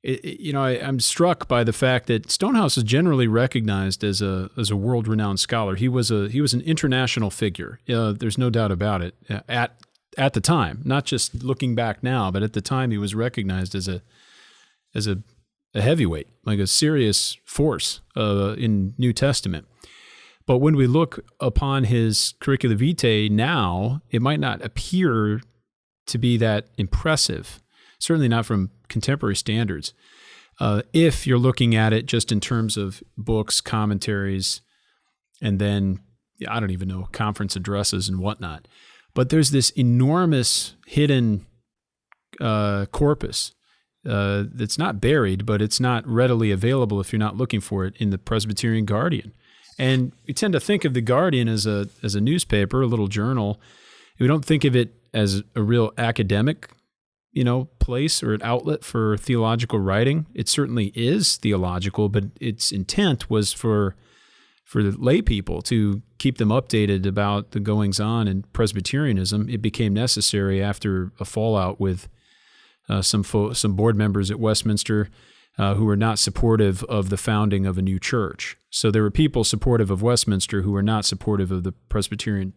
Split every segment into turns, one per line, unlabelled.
I'm struck by the fact that Stonehouse is generally recognized as a world-renowned scholar. He was an international figure. There's no doubt about it. At the time, not just looking back now, but at the time, he was recognized as a heavyweight, like a serious force in New Testament. But when we look upon his curricula vitae now, it might not appear to be that impressive. Certainly not from contemporary standards. If you're looking at it just in terms of books, commentaries, and then, I don't even know, conference addresses and whatnot. But there's this enormous hidden corpus that's not buried, but it's not readily available if you're not looking for it in the Presbyterian Guardian. And we tend to think of the Guardian as a newspaper, a little journal. We don't think of it as a real academic place or an outlet for theological writing. It certainly is theological, but its intent was for the lay people to keep them updated about the goings on in Presbyterianism. It became necessary after a fallout with some board members at Westminster who were not supportive of the founding of a new church. So there were people supportive of Westminster who were not supportive of the Presbyterian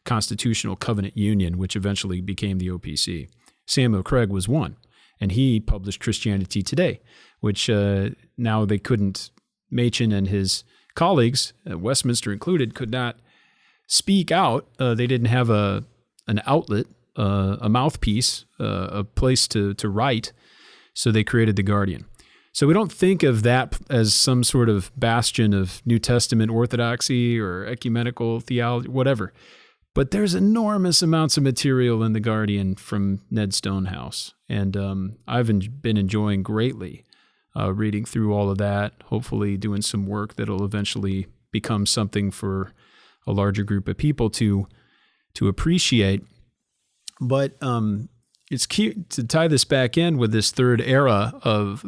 Constitutional Covenant Union, which eventually became the OPC. Samuel Craig was one, and he published Christianity Today, which now they couldn't, Machen and his colleagues, Westminster included, could not speak out. They didn't have an outlet, a mouthpiece, a place to write, so they created the Guardian. So we don't think of that as some sort of bastion of New Testament orthodoxy or ecumenical theology, whatever. But there's enormous amounts of material in The Guardian from Ned Stonehouse. And I've been enjoying greatly reading through all of that, hopefully doing some work that'll eventually become something for a larger group of people to appreciate. But it's key to tie this back in with this third era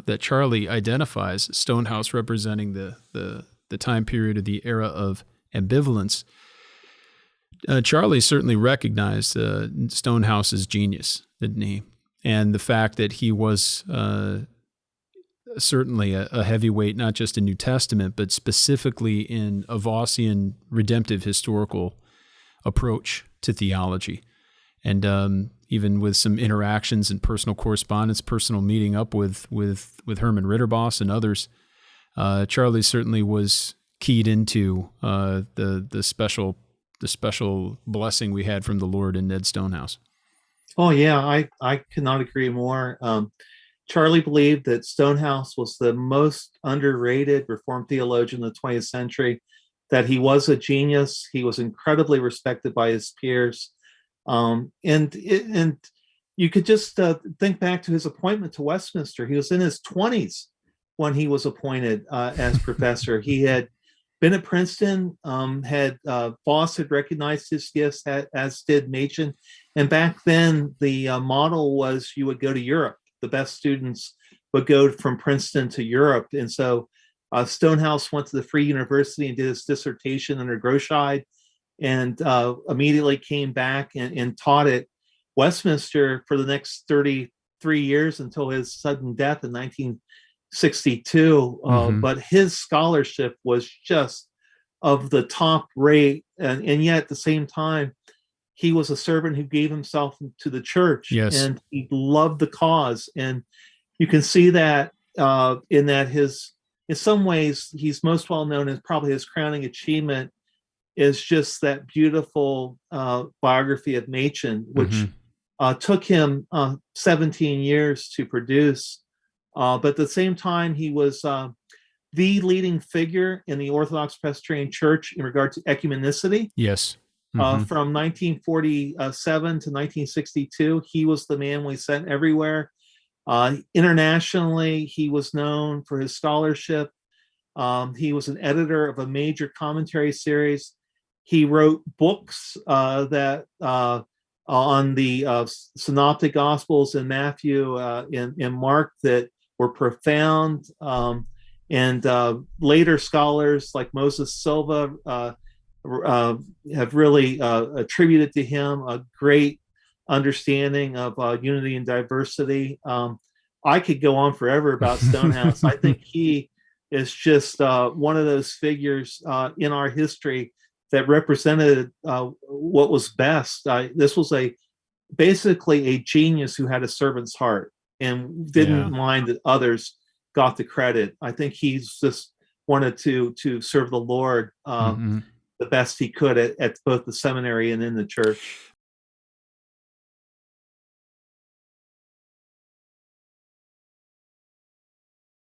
that Charlie identifies, Stonehouse representing the time period of the era of ambivalence. Charlie certainly recognized Stonehouse's genius, didn't he? And the fact that he was certainly a heavyweight, not just in New Testament, but specifically in a Vossian redemptive historical approach to theology. And even with some interactions and personal correspondence, personal meeting up with Herman Ritterboss and others, Charlie certainly was keyed into the special blessing we had from the Lord in Ned Stonehouse.
Oh, yeah, I cannot agree more. Charlie believed that Stonehouse was the most underrated Reformed theologian of the 20th century, that he was a genius. He was incredibly respected by his peers. And you could just think back to his appointment to Westminster. He was in his 20s when he was appointed as professor. He had been at Princeton, Voss had recognized his gifts, as did Machen. And back then, the model was you would go to Europe. The best students would go from Princeton to Europe. And so Stonehouse went to the Free University and did his dissertation under Groscheid, and immediately came back and taught at Westminster for the next 33 years until his sudden death in 1962. But his scholarship was just of the top rate. And yet at the same time, he was a servant who gave himself to the church.
Yes.
And he loved the cause. And you can see that in that in some ways, he's most well known as probably his crowning achievement is just that beautiful biography of Machen, which took him 17 years to produce. But at the same time, he was the leading figure in the Orthodox Presbyterian Church in regard to ecumenicity.
Yes.
From 1947 to 1962, he was the man we sent everywhere. Internationally, he was known for his scholarship. He was an editor of a major commentary series. He wrote books that on the Synoptic Gospels in Matthew and Mark that were profound. And later scholars like Moses Silva have really attributed to him a great understanding of unity and diversity. I could go on forever about Stonehouse. I think he is just one of those figures in our history that represented what was best. This was basically a genius who had a servant's heart and didn't mind that others got the credit. I think he's just wanted to serve the Lord the best he could at both the seminary and in the church.